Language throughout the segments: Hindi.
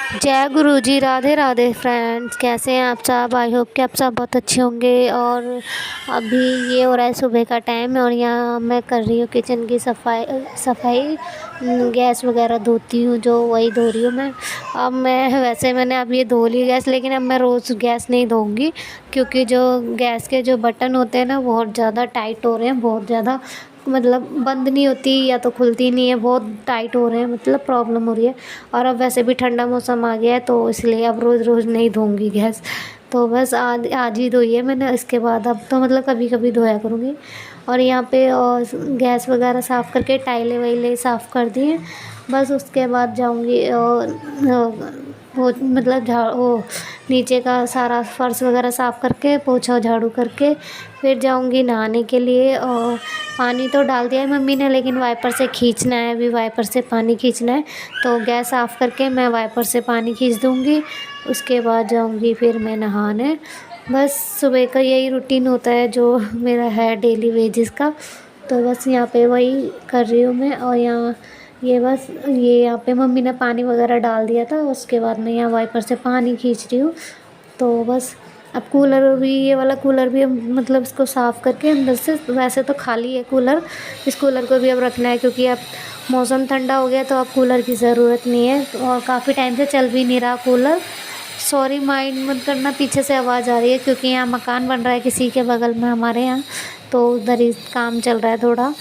जय गुरु जी। राधे राधे फ्रेंड्स, कैसे हैं आप सब। आई होप कि आप सब बहुत अच्छे होंगे। और अभी ये हो रहा है सुबह का टाइम और यहाँ मैं कर रही हूँ किचन की सफाई। गैस वगैरह धोती हूँ, जो वही धो रही हूँ मैं। अब मैं वैसे मैंने अब ये धो ली गैस, लेकिन अब मैं रोज़ गैस नहीं धोऊंगी, क्योंकि जो गैस के जो बटन होते हैं ना बहुत ज़्यादा टाइट हो रहे हैं, बहुत ज़्यादा मतलब बंद नहीं होती या तो खुलती नहीं है, बहुत टाइट हो रहे हैं, मतलब प्रॉब्लम हो रही है। और अब वैसे भी ठंडा मौसम आ गया है, तो इसलिए अब रोज़ रोज़ नहीं धोऊंगी गैस। तो बस आज आज ही धोई है मैंने, इसके बाद अब तो मतलब कभी कभी धोया करूँगी। और यहाँ पे और गैस वगैरह साफ़ करके टाइलें वाइलें साफ़ कर दी हैं। बस उसके बाद जाऊँगी और वो मतलब वो नीचे का सारा फर्श वगैरह साफ़ करके पोछा झाड़ू करके फिर जाऊँगी नहाने के लिए। और पानी तो डाल दिया है मम्मी ने, लेकिन वाइपर से खींचना है, अभी वाइपर से पानी खींचना है। तो गैस साफ़ करके मैं वाइपर से पानी खींच दूँगी, उसके बाद जाऊँगी फिर मैं नहाने। बस सुबह का यही रूटीन होता है जो मेरा है डेली वेजेस का। तो बस यहाँ पे वही कर रही हूँ मैं। और यहाँ ये बस ये यहाँ पे मम्मी ने पानी वगैरह डाल दिया था, उसके बाद मैं यहाँ वाइपर से पानी खींच रही हूँ। तो बस अब कूलर भी, ये वाला कूलर भी मतलब इसको साफ़ करके अंदर से, वैसे तो खाली है कूलर, इस कूलर को भी अब रखना है, क्योंकि अब मौसम ठंडा हो गया तो अब कूलर की ज़रूरत नहीं है। और काफ़ी टाइम से चल भी नहीं रहा कूलर। सॉरी माइंड मत करना, पीछे से आवाज़ आ रही है, क्योंकि यहाँ मकान बन रहा है किसी के बगल में हमारे यहाँ, तो उधर ही काम चल रहा है थोड़ा,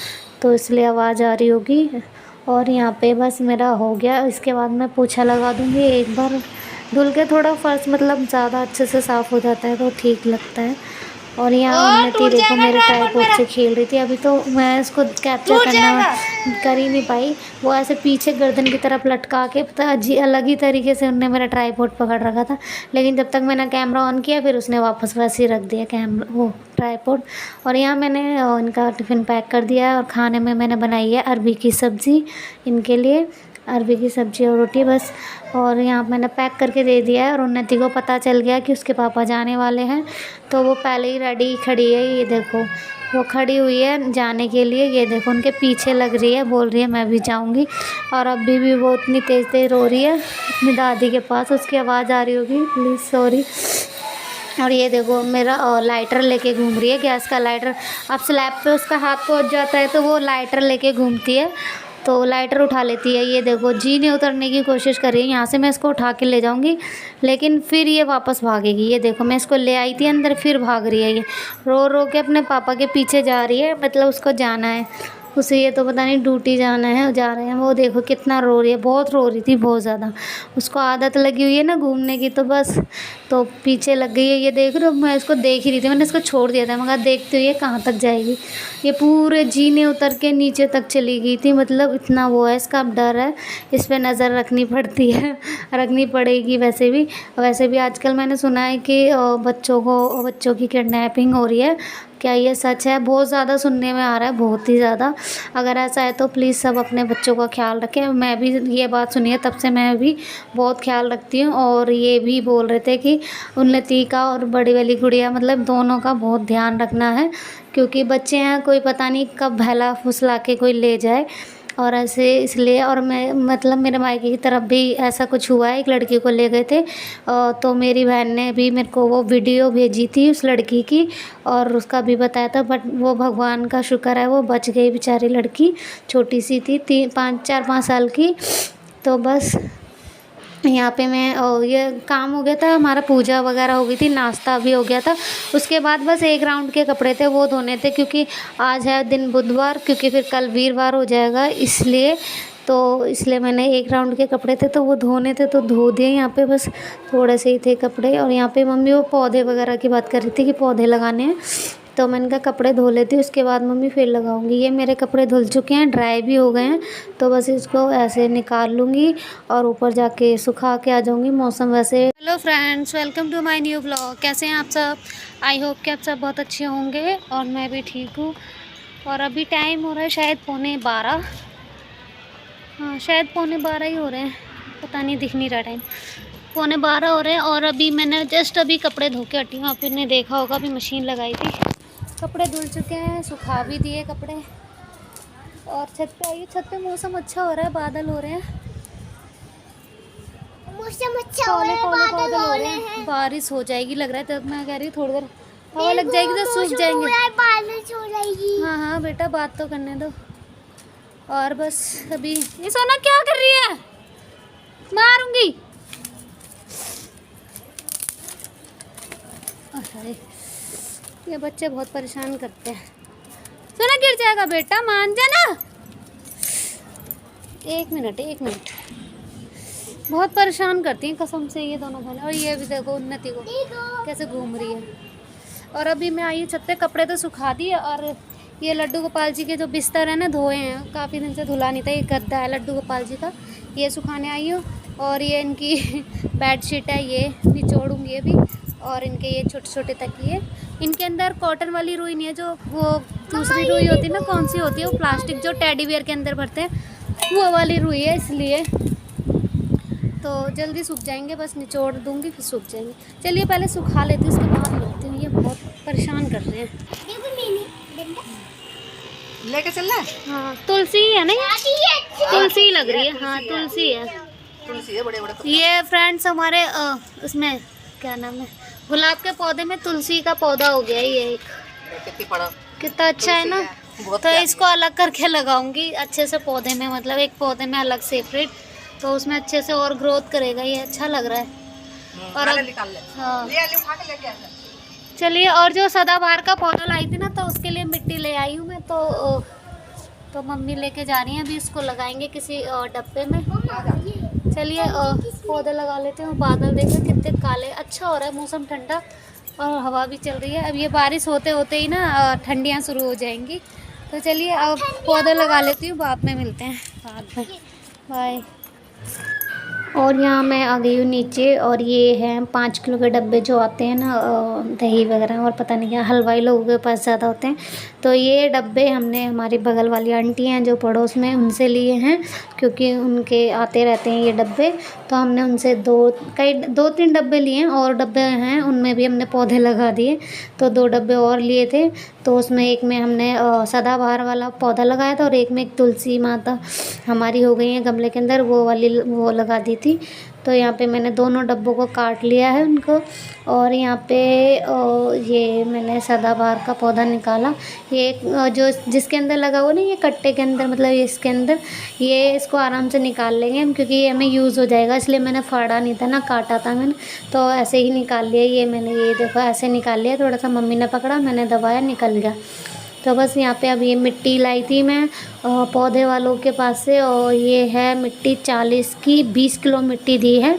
तो इसलिए आवाज़ आ रही होगी। और यहाँ पे बस मेरा हो गया, इसके बाद मैं पोछा लगा दूँगी एक बार धुल के, थोड़ा फर्श मतलब ज़्यादा अच्छे से साफ़ हो जाता है तो ठीक लगता है। और यहाँ उन्नति देखो मेरे ट्राइपॉड से खेल रही थी, अभी तो मैं इसको कैप्चर करना कर ही नहीं पाई। वो ऐसे पीछे गर्दन की तरफ लटका के पता अलग ही तरीके से उनने मेरा ट्राइपॉड पकड़ रखा था, लेकिन जब तक मैंने कैमरा ऑन किया फिर उसने वापस वैसे ही रख दिया कैमरा वो ट्राइपॉड। और यहाँ मैंने इनका टिफ़िन पैक कर दिया है, और खाने में मैंने बनाई है अरबी की सब्ज़ी इनके लिए, अरबी की सब्ज़ी और रोटी बस। और यहाँ मैंने पैक करके दे दिया है, और उन्नति को पता चल गया कि उसके पापा जाने वाले हैं, तो वो पहले ही रेडी खड़ी है। ये देखो वो खड़ी हुई है जाने के लिए, ये देखो उनके पीछे लग रही है, बोल रही है मैं भी जाऊंगी। और अभी भी वो इतनी तेज़ तेज़ रो रही है अपनी दादी के पास, उसकी आवाज़ आ रही होगी, प्लीज़ सॉरी। और ये देखो मेरा लाइटर लेके घूम रही है, गैस का लाइटर। अब स्लैब पे उसका हाथ पहुंच जाता है तो वो लाइटर लेके घूमती है, तो लाइटर उठा लेती है। ये देखो जी ने उतरने की कोशिश कर रही है, यहाँ से मैं इसको उठा के ले जाऊंगी, लेकिन फिर ये वापस भागेगी। ये देखो मैं इसको ले आई थी अंदर, फिर भाग रही है, ये रो रो के अपने पापा के पीछे जा रही है, मतलब उसको जाना है उसे, ये तो पता नहीं ड्यूटी जाना है, जा रहे हैं। वो देखो कितना रो रही है, बहुत रो रही थी बहुत ज़्यादा, उसको आदत लगी हुई है ना घूमने की, तो बस तो पीछे लग गई है। ये देख रहे हो, मैं इसको देख ही रही थी, मैंने इसको छोड़ दिया था, मगर देखते हुए कहाँ तक जाएगी। ये पूरे जीने उतर के नीचे तक चली गई थी, मतलब इतना वो है इसका। अब डर है, इस पर नज़र रखनी पड़ती है, रखनी पड़ेगी वैसे भी आजकल मैंने सुना है कि बच्चों की किडनैपिंग हो रही है। क्या ये सच है? बहुत ज़्यादा सुनने में आ रहा है, बहुत ही ज़्यादा। अगर ऐसा है तो प्लीज़ सब अपने बच्चों का ख्याल रखें। मैं भी ये बात सुनी है, तब से मैं भी बहुत ख्याल रखती हूँ। और ये भी बोल रहे थे कि उन्नति का और बड़ी वाली गुड़िया मतलब दोनों का बहुत ध्यान रखना है, क्योंकि बच्चे हैं, कोई पता नहीं कब बहला फुसला के कोई ले जाए। और ऐसे इसलिए, और मैं मतलब मेरे मायके की तरफ भी ऐसा कुछ हुआ है, एक लड़की को ले गए थे, तो मेरी बहन ने भी मेरे को वो वीडियो भेजी थी उस लड़की की, और उसका भी बताया था, बट वो भगवान का शुक्र है वो बच गई बेचारी लड़की, छोटी सी थी, 4-5 साल की। तो बस यहाँ पे मैं ये काम हो गया था हमारा, पूजा वगैरह हो गई थी, नाश्ता भी हो गया था। उसके बाद बस एक राउंड के कपड़े थे वो धोने थे, क्योंकि आज है दिन बुधवार, क्योंकि फिर कल वीरवार हो जाएगा, इसलिए मैंने एक राउंड के कपड़े थे तो वो धोने थे तो धो दिए। यहाँ पे बस थोड़े से ही थे कपड़े। और यहाँ पे मम्मी वो पौधे वगैरह की बात कर रही थी कि पौधे लगाने हैं, तो मैंने कहा कपड़े धो लेती हूँ, उसके बाद मम्मी फिर लगाऊंगी। ये मेरे कपड़े धुल चुके हैं, ड्राई भी हो गए हैं, तो बस इसको ऐसे निकाल लूँगी और ऊपर जाके सुखा के आ जाऊँगी। मौसम वैसे। Hello friends, welcome to my new blog. कैसे हैं आप सब? आई होप कि आप सब बहुत अच्छे होंगे, और मैं भी ठीक हूँ। और अभी टाइम हो रहा है शायद 11:15, हाँ शायद 11:15 ही हो रहे हैं, पता नहीं, दिख नहीं रहा टाइम। 11:15 हो रहे हैं, और अभी मैंने जस्ट अभी कपड़े धो के हटी हूँ। आपने देखा होगा अभी मशीन लगाई थी, कपड़े धुल चुके हैं, सुखा भी दिए कपड़े। और छत पे आइए, छत पे मौसम अच्छा हो रहा है, बादल हो रहे हैं। मौसम अच्छा हो रहा है, बादल हो रहे हैं, बारिश हो जाएगी लग रहा है। तो मैं कह रही हूँ थोड़ी देर हवा लग जाएगी तो सूख जाएंगे। बारिश हो जाएगी। हाँ हाँ बेटा, बात तो करने दो। और बस अभी ये सोना क्या कर रही है, मारूंगी। अरे ये बच्चे बहुत परेशान करते हैं। सोना गिर जाएगा बेटा, मान जाना। एक मिनट एक मिनट, बहुत परेशान करती हैं कसम से ये दोनों बहनें। और ये भी देखो उन्नति को कैसे घूम रही है। और अभी मैं आई छत पे, कपड़े तो सुखा दिए। और ये लड्डू गोपाल जी के जो बिस्तर है ना, धोए हैं, काफ़ी दिन से धुला नहीं था। ये गद्दा है लड्डू गोपाल जी का, ये सुखाने आई हूँ। और ये इनकी बेडशीट है, ये निचोड़ूँगी ये भी। और इनके ये छोटे छोटे तकिए, इनके अंदर कॉटन वाली रुई नहीं है, जो वो दूसरी रुई होती है ना, कौन सी होती है वो, प्लास्टिक जो टेडी बियर के अंदर भरते हैं, वो वाली रुई है। इसलिए तो जल्दी सूख जाएंगे, बस निचोड़ दूंगी फिर सूख जाएंगे। चलिए पहले सुखा लेती हूँ, उसके बाद मिलती हूँ। ये बहुत परेशान कर रहे हैं। लेके चलना है? हाँ तुलसी है ना, ये तुलसी लग रही है। हाँ तुलसी है, तुलसी है, बड़े बड़े। ये फ्रेंड्स हमारे उसमें क्या नाम है, गुलाब के पौधे में तुलसी का पौधा हो गया ये एक। कितनी बड़ा, कितना अच्छा है ना। तो इसको अलग करके लगाऊंगी अच्छे से पौधे में, मतलब एक पौधे में अलग सेपरेट, तो उसमें अच्छे से और ग्रोथ करेगा। ये अच्छा लग रहा है। और अब निकाल ले। हाँ ले उठा के लेके आ जा। चलिए। और जो सदाबहार का पौधा लाई थी ना, तो उसके लिए मिट्टी ले आई हूँ मैं। तो मम्मी लेके जा रही हैं, अभी इसको लगाएंगे किसी डब्बे में। चलिए पौधे लगा लेते हैं। बादल देखो कितने काले, अच्छा हो रहा है मौसम, ठंडा और हवा भी चल रही है। अब ये बारिश होते होते ही ना ठंडियाँ शुरू हो जाएंगी। तो चलिए अब पौधे लगा लेती हूँ, बाद में मिलते हैं, बाद में बाय। और यहाँ मैं आ गई हूँ नीचे। और ये हैं 5 किलो के डब्बे जो आते हैं ना, दही वगैरह और पता नहीं क्या, हलवाई लोगों के पास ज़्यादा होते हैं। तो ये डब्बे हमने हमारी बगल वाली आंटी हैं जो पड़ोस में, उनसे लिए हैं, क्योंकि उनके आते रहते हैं ये डब्बे। तो हमने उनसे 2-3 डब्बे लिए हैं, और डब्बे हैं उनमें भी हमने पौधे लगा दिए। तो 2 डब्बे और लिए थे, तो उसमें एक में हमने सदाबहार वाला पौधा लगाया था, और एक में एक तुलसी माता हमारी हो गई है गमले के अंदर, वो वाली वो लगा दी थी। तो यहाँ पे मैंने दोनों डब्बों को काट लिया है उनको। और यहाँ पे ये मैंने सदाबहार का पौधा निकाला, ये जो जिसके अंदर लगा हुआ ना, ये कट्टे के अंदर, मतलब ये इसके अंदर, ये इसको आराम से निकाल लेंगे हम, क्योंकि ये हमें यूज़ हो जाएगा। इसलिए मैंने फाड़ा नहीं था ना, काटा था मैंने, तो ऐसे ही निकाल लिया। ये मैंने ये देखो ऐसे निकाल लिया, थोड़ा सा मम्मी ने पकड़ा, मैंने दबाया, निकल गया। तो बस यहाँ पे अब ये मिट्टी लाई थी मैं पौधे वालों के पास से, और ये है मिट्टी 40 की 20 किलो मिट्टी दी है।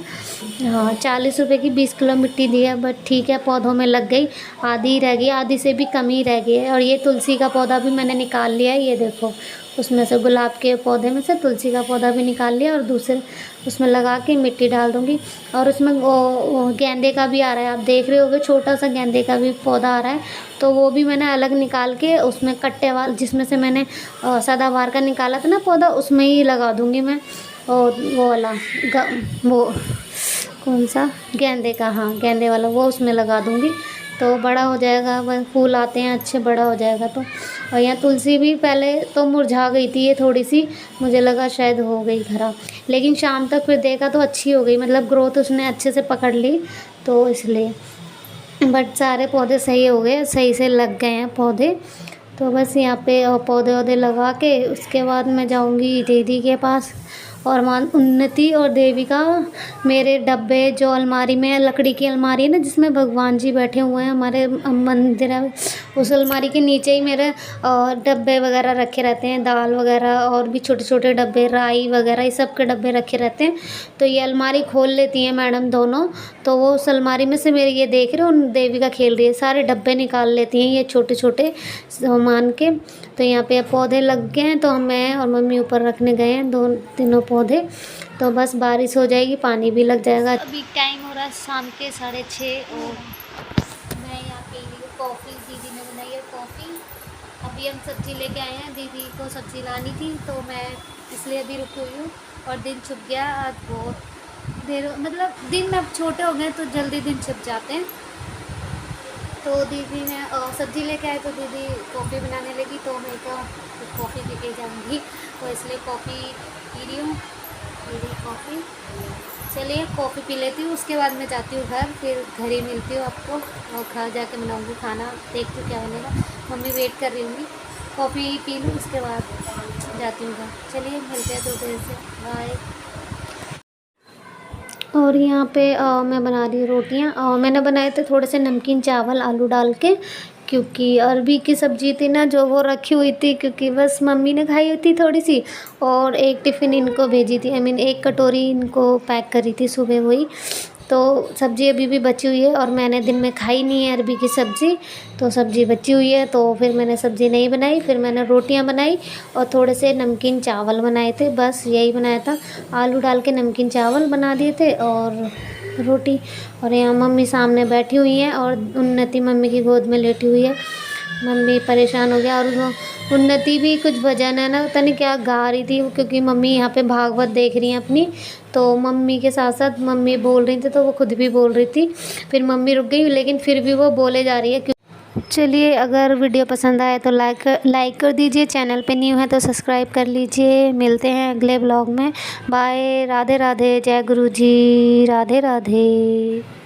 हाँ 40 रुपए की 20 किलो मिट्टी दी है, बट ठीक है, पौधों में लग गई। आधी ही रह गई, आधी से भी कम ही रह गई है। और ये तुलसी का पौधा भी मैंने निकाल लिया है, ये देखो, उसमें से गुलाब के पौधे में से तुलसी का पौधा भी निकाल लिया, और दूसरे उसमें लगा के मिट्टी डाल दूँगी। और उसमें वो गेंदे का भी आ रहा है, आप देख रहे होगे, छोटा सा गेंदे का भी पौधा आ रहा है। तो वो भी मैंने अलग निकाल के उसमें कट्टे वाला, जिसमें से मैंने सदाबहार का निकाला था ना पौधा, उसमें ही लगा दूँगी मैं। और वो वाला वो कौन सा, गेंदे का, हाँ गेंदे वाला, वो उसमें लगा दूँगी। तो बड़ा हो जाएगा, वह फूल आते हैं अच्छे, बड़ा हो जाएगा तो। और यहाँ तुलसी भी पहले तो मुरझा गई थी ये थोड़ी सी, मुझे लगा शायद हो गई खराब, लेकिन शाम तक फिर देखा तो अच्छी हो गई, मतलब ग्रोथ उसने अच्छे से पकड़ ली, तो इसलिए। बट सारे पौधे सही हो गए, सही से लग गए हैं पौधे। तो बस यहाँ पे पौधे वौधे लगा के उसके बाद मैं जाऊँगी दीदी के पास। और माँ उन्नति और देविका मेरे डब्बे, जो अलमारी में लकड़ी की अलमारी है ना, जिसमें भगवान जी बैठे हुए हैं, हमारे मंदिर है, उस अलमारी के नीचे ही मेरे डब्बे वगैरह रखे रहते हैं, दाल वगैरह और भी छोटे छोटे डब्बे, राई वगैरह, ये सब के डब्बे रखे रहते हैं। तो ये अलमारी खोल लेती हैं मैडम दोनों, तो वो उस अलमारी में से मेरे ये देख रहे हो, उन देविका खेल रही है, सारे डब्बे निकाल लेती हैं ये छोटे छोटे सामान के। तो यहाँ पे पौधे लग गए हैं, तो मैं और मम्मी ऊपर रखने गए हैं तीनों पौधे। तो बस बारिश हो जाएगी, पानी भी लग जाएगा। अभी टाइम हो रहा है शाम के 6:30, और मैं यहाँ पी रही हूँ कॉफ़ी, दीदी ने बनाई है कॉफ़ी। अभी हम सब्ज़ी लेके आए हैं, दीदी को सब्ज़ी लानी थी, तो मैं इसलिए अभी रुकी हुई हूँ। और दिन छुप गया आज बहुत देर, मतलब दिन अब छोटे हो गए तो जल्दी दिन छुप जाते हैं। तो दीदी ने सब्ज़ी लेके आए, तो दीदी कॉफ़ी बनाने लगी, तो मैं तो कॉफ़ी पी के जाऊँगी, तो इसलिए कॉफ़ी पी रही हूँ, मेरी कॉफ़ी। चलिए कॉफ़ी पी लेती हूँ, उसके बाद मैं जाती हूँ घर, फिर घर ही मिलती हूँ आपको और घर जाके बनाऊँगी खाना, देखती हूँ क्या बनेगा। मम्मी वेट कर रही होंगी, कॉफ़ी पी लूँ उसके बाद जाती हूँ घर। चलिए मिलते हैं थोड़ी देर से, बाय। और यहाँ पे मैं बना रही हूँ रोटियाँ और मैंने बनाए थे थोड़े से नमकीन चावल आलू डाल के, क्योंकि अरबी की सब्ज़ी थी ना जो वो रखी हुई थी, क्योंकि बस मम्मी ने खाई हुई थी थोड़ी सी और एक टिफ़िन इनको भेजी थी, आई मीन एक कटोरी इनको पैक करी थी सुबह वही। तो सब्ज़ी अभी भी बची हुई है और मैंने दिन में खाई नहीं है अरबी की सब्ज़ी, तो सब्ज़ी बची हुई है, तो फिर मैंने सब्ज़ी नहीं बनाई, फिर मैंने रोटियां बनाई और थोड़े से नमकीन चावल बनाए थे, बस यही बनाया था। आलू डाल के नमकीन चावल बना दिए थे और रोटी। और यहाँ मम्मी सामने बैठी हुई हैं और उन्नति मम्मी की गोद में लेटी हुई है। मम्मी परेशान हो गया और वो उन्नति भी कुछ भजन है ना, पता नहीं क्या गा रही थी, क्योंकि मम्मी यहाँ पे भागवत देख रही हैं अपनी, तो मम्मी के साथ साथ मम्मी बोल रही थी तो वो खुद भी बोल रही थी। फिर मम्मी रुक गई, लेकिन फिर भी वो बोले जा रही है। चलिए अगर वीडियो पसंद आए तो लाइक कर दीजिए, चैनल पे न्यू है तो सब्सक्राइब कर लीजिए। मिलते हैं अगले ब्लॉग में, बाय, राधे राधे, जय गुरु जी, राधे राधे।